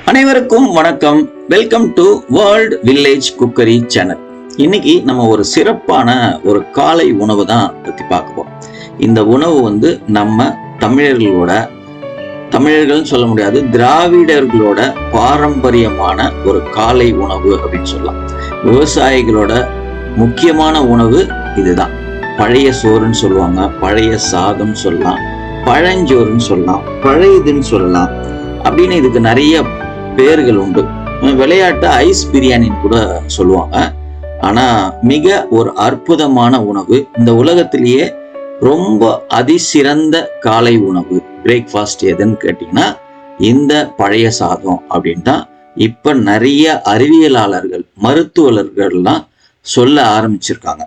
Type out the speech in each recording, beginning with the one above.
அனைவருக்கும் வணக்கம். Welcome to world village cookery channel. இன்னைக்கு நம்ம ஒரு சிறப்பான ஒரு காலை உணவு தான் பத்தி பார்ப்போம். இந்த உணவு நம்ம தமிழர்கள் சொல்ல முடியாது, திராவிடர்களோட பாரம்பரியமான ஒரு காலை உணவு அப்படின்னு சொல்லலாம். விவசாயிகளோட முக்கியமான உணவு இதுதான். பழைய சோறுன்னு சொல்லுவாங்க, பழைய சாதம் சொல்லலாம், பழஞ்சோறுன்னு சொல்லலாம், பழையதுன்னு சொல்லலாம். அப்படின்னு இதுக்கு நிறைய பேர்கள் உண்டு. விளையாட்டு ஐஸ் பிரியாணின்னு கூட சொல்லுவாங்க. ஆனா மிக ஒரு அற்புதமான உணவு. இந்த உலகத்திலேயே ரொம்ப அதிசிறந்த காலை உணவு பிரேக்ஃபாஸ்ட் எதுன்னு கேட்டீங்கன்னா இந்த பழைய சாதம் அப்படின்னு தான் இப்ப நிறைய அறிவியலாளர்கள், மருத்துவர்கள்லாம் சொல்ல ஆரம்பிச்சிருக்காங்க.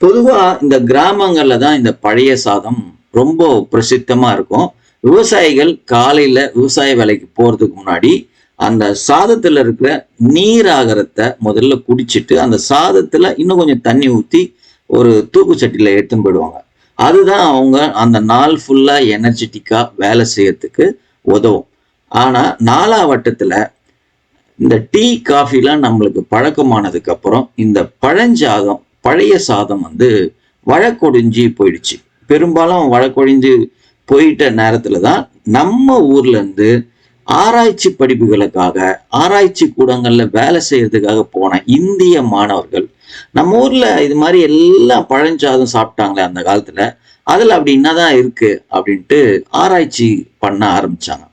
பொதுவா இந்த கிராமங்கள்ல தான் இந்த பழைய சாதம் ரொம்ப பிரசித்தமா இருக்கும். விவசாயிகள் காலையில விவசாய வேலைக்கு போறதுக்கு முன்னாடி அந்த சாதத்துல இருக்கிற நீராகரத்தை முதல்ல குடிச்சிட்டு அந்த சாதத்துல இன்னும் கொஞ்சம் தண்ணி ஊத்தி ஒரு தூக்குச்சட்டியில எடுத்துன்னு போயிடுவாங்க. அதுதான் அவங்க அந்த நாள் ஃபுல்லா எனர்ஜெட்டிக்கா வேலை செய்யறதுக்கு உதவும். ஆனா நாலாவட்டத்துல இந்த டீ காஃபிலாம் நம்மளுக்கு பழக்கமானதுக்கு அப்புறம் இந்த பழைய சாதம் வழக்கொடிஞ்சு போயிடுச்சு. பெரும்பாலும் வழக்கொழிஞ்சு போயிட்ட நேரத்துல தான் நம்ம ஊர்ல இருந்து ஆராய்ச்சி படிப்புகளுக்காக, ஆராய்ச்சி கூடங்கள்ல வேலை செய்யறதுக்காக போன இந்திய மாணவர்கள் நம்ம ஊர்ல இது மாதிரி எல்லாம் பழஞ்சாதம் சாப்பிட்டாங்களே அந்த காலத்துல, அதுல அப்படி என்னதான் இருக்கு அப்படின்ட்டு ஆராய்ச்சி பண்ண ஆரம்பிச்சாங்க.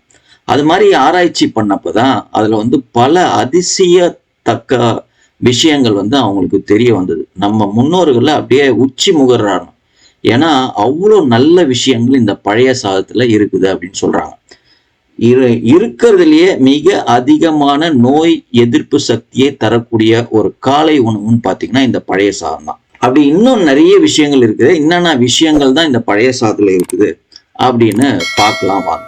அது மாதிரி ஆராய்ச்சி பண்ணப்பதான் அதுல பல அதிசயத்தக்க விஷயங்கள் அவங்களுக்கு தெரிய வந்தது. நம்ம முன்னோர்கள் அப்படியே உச்சி முகர்றாங்க. ஏன்னா அவ்வளோ நல்ல விஷயங்கள் இந்த பழைய சாதத்துல இருக்குது அப்படின்னு சொல்றாங்க. இருக்கிறதுலயே மிக அதிகமான நோய் எதிர்ப்பு சக்தியை தரக்கூடிய ஒரு காலை உணவுன்னு பாத்தீங்கன்னா இந்த பழைய சாதம் தான். அப்படி இன்னும் நிறைய விஷயங்கள் இருக்குது. என்னென்ன விஷயங்கள் தான் இந்த பழைய சாதத்துல இருக்குது அப்படின்னு பார்க்கலாம் வாங்க.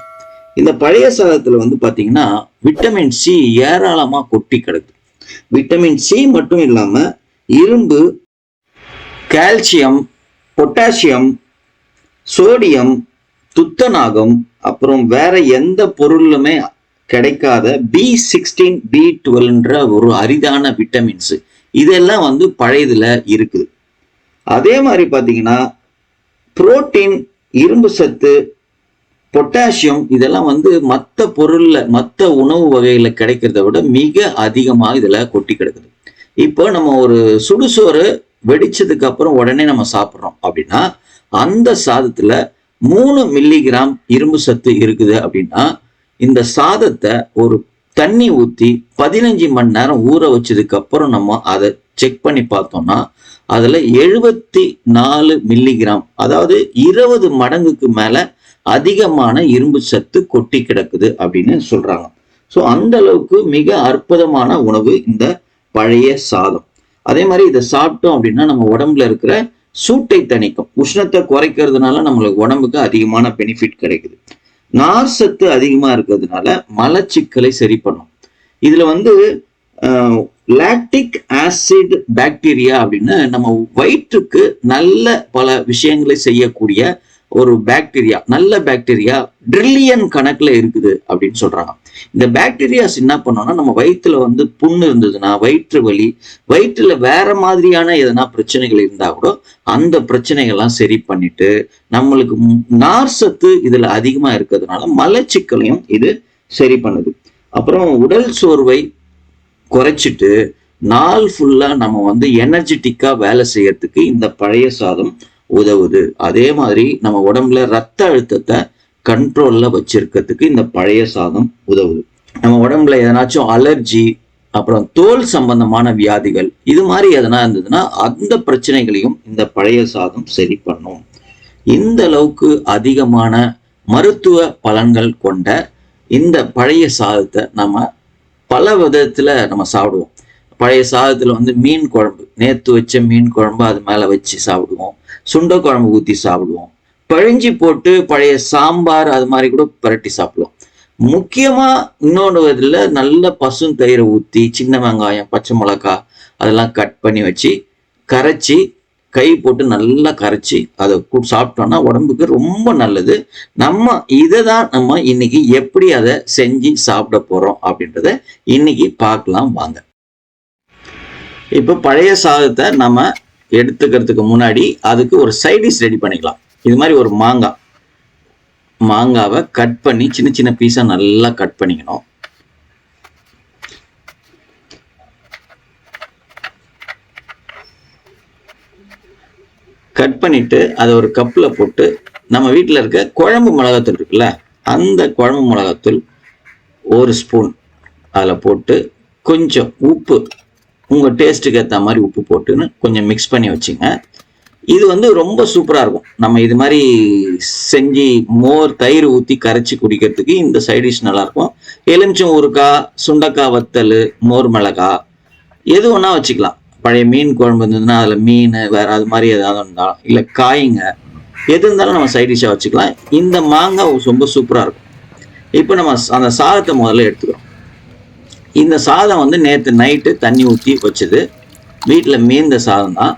இந்த பழைய சாதத்துல பாத்தீங்கன்னா விட்டமின் சி ஏராளமா கொட்டி கிடக்கு. விட்டமின் சி மட்டும் இல்லாம இரும்பு, கால்சியம், பொட்டாசியம், சோடியம், துத்தநாகம், அப்புறம் வேற எந்த பொருளுமே கிடைக்காத B16, B12 ஒரு அரிதான விட்டமின்ஸ் இதெல்லாம் பழையதுல இருக்குது. அதே மாதிரி பாத்தீங்கன்னா புரோட்டீன், இரும்பு சத்து, பொட்டாசியம் இதெல்லாம் மற்ற பொருள்ல, மற்ற உணவு வகையில கிடைக்கிறத விட மிக அதிகமாக இதுல கொட்டி கிடக்குது. இப்போ நம்ம ஒரு சுடுசோறு வெடிச்சதுக்கு அப்புறம் உடனே நம்ம சாப்பிட்றோம் அப்படின்னா அந்த சாதத்துல 3 மில்லிகிராம் இரும்பு சத்து இருக்குது. அப்படின்னா இந்த சாதத்தை ஒரு தண்ணி ஊத்தி 15 மணி நேரம் ஊற வச்சதுக்கு அப்புறம் நம்ம அதை செக் பண்ணி பார்த்தோம்னா அதுல 74 மில்லிகிராம், அதாவது 20 மடங்குக்கு மேல அதிகமான இரும்பு சத்து கொட்டி கிடக்குது அப்படின்னு சொல்றாங்க. ஸோ அந்த அளவுக்கு மிக அற்புதமான உணவு இந்த பழைய சாதம். அதே மாதிரி இதை சாப்பிட்டோம் அப்படின்னா நம்ம உடம்புல இருக்கிற சூட்டை தணிக்கும், உஷ்ணத்தை குறைக்கிறதுனால நம்மளுக்கு உடம்புக்கு அதிகமான பெனிஃபிட் கிடைக்குது. நார் சத்து அதிகமா இருக்கிறதுனால மலச்சிக்கலை சரி பண்ணும். இதுல லாக்டிக் ஆசிட் பாக்டீரியா அப்படின்னு நம்ம வயிற்றுக்கு நல்ல பல விஷயங்களை செய்யக்கூடிய ஒரு பாக்டீரியா, நல்ல பாக்டீரியா ட்ரில்லியன் கணக்குல இருக்குது அப்படின்னு சொல்றாங்க. இந்த பாக்டீரியாஸ் என்ன பண்ணோம்னா நம்ம வயிற்றுல புண்ணு இருந்ததுன்னா, வயிற்று வலி, வயிற்றுல வேற மாதிரியான எதனா பிரச்சனைகள் இருந்தா கூட அந்த பிரச்சனைகள்லாம் சரி பண்ணிட்டு நம்மளுக்கு நார் சத்து இதுல அதிகமா இருக்கிறதுனால மலச்சிக்கலையும் இது சரி பண்ணுது. அப்புறம் உடல் சோர்வை குறைச்சிட்டு நாள் ஃபுல்லா நம்ம எனர்ஜெட்டிக்கா வேலை செய்யறதுக்கு இந்த பழைய சாதம் உதவுது. அதே மாதிரி நம்ம உடம்புல ரத்த அழுத்தத்தை கண்ட்ரோல்ல வச்சிருக்கிறதுக்கு இந்த பழைய சாதம் உதவுது. நம்ம உடம்புல எதனாச்சும் அலர்ஜி, அப்புறம் தோல் சம்பந்தமான வியாதிகள் இது மாதிரி எதனா இருந்ததுன்னா அந்த பிரச்சனைகளையும் இந்த பழைய சாதம் சரி பண்ணும். இந்த அளவுக்கு அதிகமான மருத்துவ பலன்கள் கொண்ட இந்த பழைய சாதத்தை நம்ம பல விதத்துல நம்ம சாப்பிடுவோம். பழைய சாதத்துல மீன் குழம்பு, நேத்து வச்ச மீன் குழம்பு அது மேல வச்சு சாப்பிடுவோம். சுண்ட குழம்பு ஊத்தி சாப்பிடுவோம். பழிஞ்சி போட்டு பழைய சாம்பார் அது மாதிரி கூட பரட்டி சாப்பிடுவோம். முக்கியமா இன்னொன்று இதுல நல்ல பசுந்தயிரை ஊத்தி சின்ன வெங்காயம், பச்சை மிளகாய் அதெல்லாம் கட் பண்ணி வச்சு கரைச்சி கை போட்டு நல்லா கரைச்சி அதை சாப்பிட்டோம்னா உடம்புக்கு ரொம்ப நல்லது. இதை தான் நம்ம இன்னைக்கு எப்படி அதை செஞ்சு சாப்பிட போறோம் அப்படின்றத இன்னைக்கு பார்க்கலாம் வாங்க. இப்ப பழைய சாதத்தை நம்ம எடுத்துக்கிறதுக்கு முன்னாடி அதுக்கு ஒரு சைடிஷ் ரெடி பண்ணிக்கலாம். இது மாதிரி ஒரு மாங்காவை கட் பண்ணி சின்ன சின்ன பீஸா நல்லா கட் பண்ணிக்கணும். கட் பண்ணிட்டு அதை ஒரு கப்பில் போட்டு நம்ம வீட்டில் இருக்க குழம்பு மிளகாத்தூள் இருக்குல்ல, அந்த குழம்பு மிளகாத்தூள் 1 ஸ்பூன் அதில் போட்டு கொஞ்சம் உப்பு உங்கள் டேஸ்ட்டுக்கு ஏற்ற மாதிரி உப்பு போட்டுன்னு கொஞ்சம் மிக்ஸ் பண்ணி வச்சுங்க. இது வந்து ரொம்ப சூப்பராக இருக்கும். நம்ம இது மாதிரி செஞ்சு தயிர் ஊற்றி கரைச்சி குடிக்கிறதுக்கு இந்த சைடிஷ் நல்லாயிருக்கும். எலுமிச்சம் ஊறுகாய், சுண்டக்காய் வத்தல், மோர் மிளகாய் எது ஒன்றா வச்சுக்கலாம். பழைய மீன் குழம்பு இருந்ததுன்னா அதில் மீன் வேறு அது மாதிரி ஏதாவது இருந்தாலும், இல்லை காய்ங்க எது இருந்தாலும் நம்ம சைடிஷாக வச்சுக்கலாம். இந்த மாங்காய் ரொம்ப சூப்பராக இருக்கும். இப்போ நம்ம அந்த சாதத்தை முதல்ல எடுத்துக்கிறோம். இந்த சாதம் வந்து நேற்று நைட்டு தண்ணி ஊற்றி வச்சது, வீட்டில் மீந்த சாதம் தான்.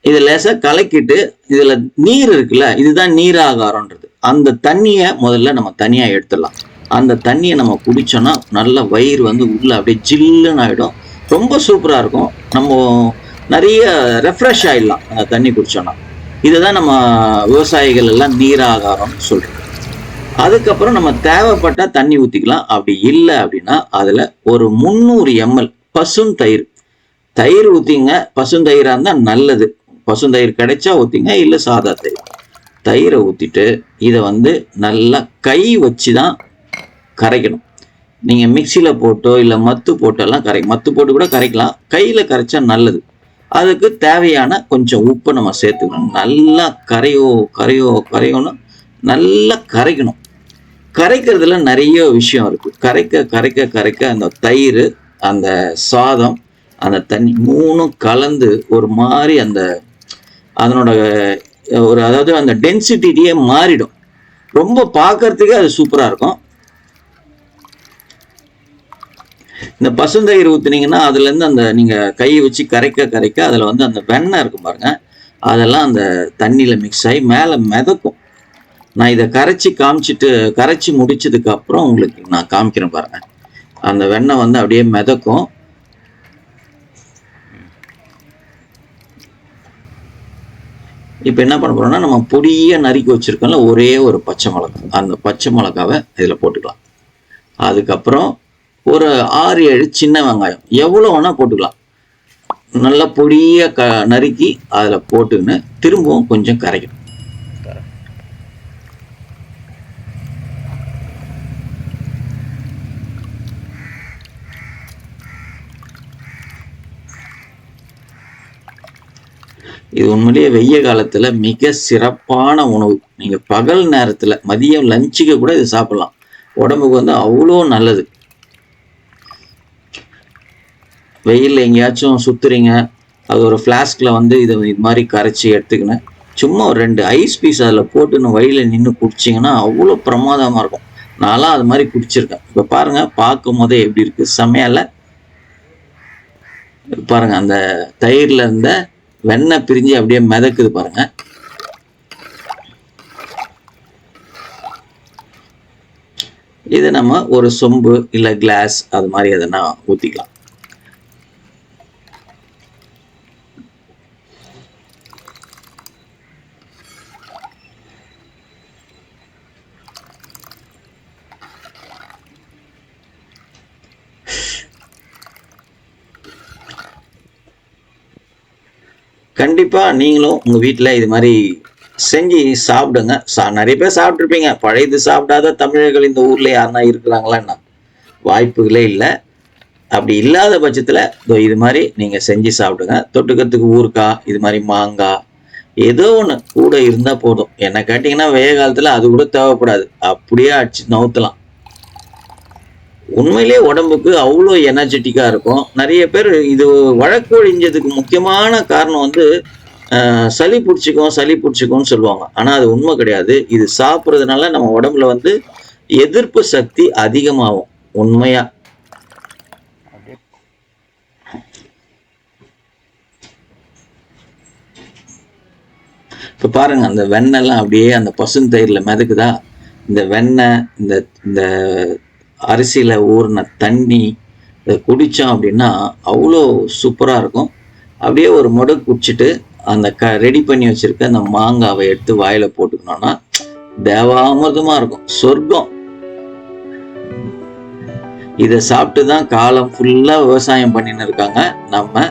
இதை லேசாக கலக்கிட்டு இதில் நீர் இருக்குல்ல, இதுதான் நீராகாரம்ன்றது. அந்த தண்ணியை முதல்ல நம்ம தனியாக எடுத்துடலாம். அந்த தண்ணியை நம்ம குடித்தோன்னா நல்ல வயிறு வந்து உள்ள அப்படியே ஜில்லுன்னு ஆகிடும். ரொம்ப சூப்பராக இருக்கும். நம்ம நிறைய ரெஃப்ரெஷ் ஆகிடலாம் அந்த தண்ணி குடித்தோன்னா. இதுதான் நம்ம விவசாயிகள் எல்லாம் நீராகாரம்னு சொல்கிறோம். அதுக்கப்புறம் நம்ம தேவைப்பட்டால் தண்ணி ஊற்றிக்கலாம். அப்படி இல்லை அப்படின்னா அதில் ஒரு 300 ml தயிர் ஊற்றிங்க. பசுந்தயிராக இருந்தால் நல்லது. பசுந்தயிர் கிடைச்சா ஊற்றிங்க, இல்லை சாதா தயிரை ஊற்றிட்டு இதை வந்து நல்லா கை வச்சு தான் கரைக்கணும். நீங்கள் மிக்சியில் போட்டோ இல்லை மத்து போட்டெல்லாம் மத்து போட்டு கூட கரைக்கலாம். கையில் கரைச்சா நல்லது. அதுக்கு தேவையான கொஞ்சம் உப்பை நம்ம சேர்த்துக்கணும். நல்லா கரையோன்னு நல்லா கரைக்கணும். கரைக்கிறதுல நிறைய விஷயம் இருக்குது. கரைக்க அந்த தயிர், அந்த சாதம், அந்த தண்ணி 3ம் கலந்து ஒரு மாதிரி அதனோட அதாவது அந்த டென்சிட்டியே மாறிடும். ரொம்ப பார்க்கறதுக்கே அது சூப்பராக இருக்கும். இந்த பசுந்தயிர் ஊற்றுனீங்கன்னா அதுலேருந்து நீங்கள் கையை வச்சு கரைக்க அதில் வந்து அந்த வெண்ணெய் இருக்கும் பாருங்க, அதெல்லாம் அந்த தண்ணியில் மிக்ஸ் ஆகி மேலே மிதக்கும். நான் இதை கரைச்சி முடிச்சதுக்கு அப்புறம் உங்களுக்கு நான் காமிக்கிறேன் பாருங்க. அந்த வெண்ணெய் வந்து அப்படியே மிதக்கும். இப்போ என்ன பண்ண போறோம்னா, நம்ம பொடியை நறுக்கி வச்சிருக்கோம்ல ஒரே ஒரு பச்சை மிளகாய், அந்த பச்சை மிளகாவை இதில் போட்டுக்கலாம். அதுக்கப்புறம் ஒரு 6-7 சின்ன வெங்காயம் எவ்வளோ வேணா போட்டுக்கலாம். நல்லா பொடியை நறுக்கி அதில் போட்டுன்னு திரும்பவும் கொஞ்சம் கரைக்கணும். இது உண்மையிலேயே வெய்ய காலத்துல மிக சிறப்பான உணவு. நீங்க பகல் நேரத்துல மதியம் லஞ்சுக்கு கூட இது சாப்பிடலாம். உடம்புக்கு வந்து அவ்வளோ நல்லது. வெயில்ல எங்கேயாச்சும் சுத்துறீங்க, அது ஒரு ஃப்ளாஸ்க்ல வந்து இது மாதிரி கரைச்சி எடுத்துக்கின்னு சும்மா ஒரு 2 ஐஸ் பீஸ் அதில் போட்டுன்னு வழியில நின்று குடிச்சிங்கன்னா அவ்வளோ பிரமாதமாக இருக்கும். நான்லாம் அது மாதிரி குடிச்சிருக்கேன். இப்போ பாருங்க, பார்க்கும் போதே எப்படி இருக்கு, செமையால பாருங்க. அந்த தயிர்ல இருந்த வெண்ணெய் பிரிஞ்சு அப்படியே மிதக்குது பாருங்க. இது நம்ம ஒரு சொம்பு இல்லை கிளாஸ் அது மாதிரி எதனா ஊற்றிக்கலாம். கண்டிப்பா நீங்களும் உங்க வீட்டுல இது மாதிரி செஞ்சு சாப்பிடுங்க. நிறைய பேர் சாப்பிட்டுருப்பீங்க. பழையது சாப்பிடாத தமிழர்கள் இந்த ஊர்ல யாருன்னா இருக்கிறாங்களான்னா வாய்ப்புகளே இல்லை. அப்படி இல்லாத பட்சத்துல இது மாதிரி நீங்க செஞ்சு சாப்பிடுங்க. தொட்டுக்கிறதுக்கு ஊறுகாய், இது மாதிரி மாங்காய் ஏதோ ஒண்ணு கூட இருந்தா போதும். என்ன கேட்டீங்கன்னா வெய்ய காலத்துல அது கூட தேவைப்படாது, அப்படியே அடிச்சு நவுத்தலாம். உண்மையிலே உடம்புக்கு அவ்வளோ எனர்ஜெட்டிக்கா இருக்கும். நிறைய பேர் இது வழக்கொழிஞ்சதுக்கு முக்கியமான காரணம் வந்து சளி பிடிச்சிக்கும்னு சொல்லுவாங்க. ஆனா அது உண்மை கிடையாது. இது சாப்பிட்றதுனால நம்ம உடம்புல வந்து எதிர்ப்பு சக்தி அதிகமாகும். உண்மையா இப்போ பாருங்க, அந்த வெண்ணெய்லாம் அப்படியே அந்த பசுந்தயிரில் மிதக்குதா. இந்த வெண்ணெய், இந்த இந்த அரிசியில் ஊறின தண்ணி, இதை குடித்தோம் அப்படின்னா அவ்வளோ சூப்பராக இருக்கும். அப்படியே ஒரு முடை குடிச்சிட்டு அந்த ரெடி பண்ணி வச்சிருக்க அந்த மாங்காவை எடுத்து வாயில போட்டுக்கணும்னா தேவாமிர்தமாக இருக்கும், சொர்க்கம். இதை சாப்பிட்டு தான் காலம் ஃபுல்லாக விவசாயம் பண்ணின்னு இருக்காங்க நம்ம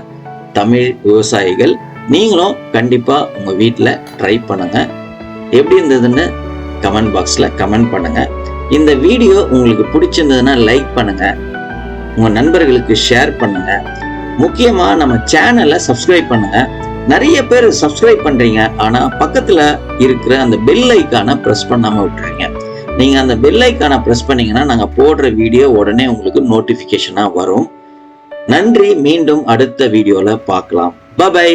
தமிழ் விவசாயிகள். நீங்களும் கண்டிப்பாக உங்கள் வீட்டில் ட்ரை பண்ணுங்க. எப்படி இருந்ததுன்னு கமெண்ட் பாக்ஸில் கமெண்ட் பண்ணுங்க. இந்த வீடியோ உங்களுக்கு பிடிச்சிருந்ததுன்னா லைக் பண்ணுங்க, உங்கள் நண்பர்களுக்கு ஷேர் பண்ணுங்க. முக்கியமாக நம்ம சேனலை சப்ஸ்கிரைப் பண்ணுங்க. நிறைய பேர் சப்ஸ்கிரைப் பண்ணுறீங்க, ஆனால் பக்கத்தில் இருக்கிற அந்த பெல் ஐக்கானை ப்ரெஸ் பண்ணாமல் விட்டுறீங்க. நீங்கள் அந்த பெல் ஐக்கானை ப்ரெஸ் பண்ணீங்கன்னா நாங்கள் போடுற வீடியோ உடனே உங்களுக்கு நோட்டிஃபிகேஷனாக வரும். நன்றி. மீண்டும் அடுத்த வீடியோவில் பார்க்கலாம். பை.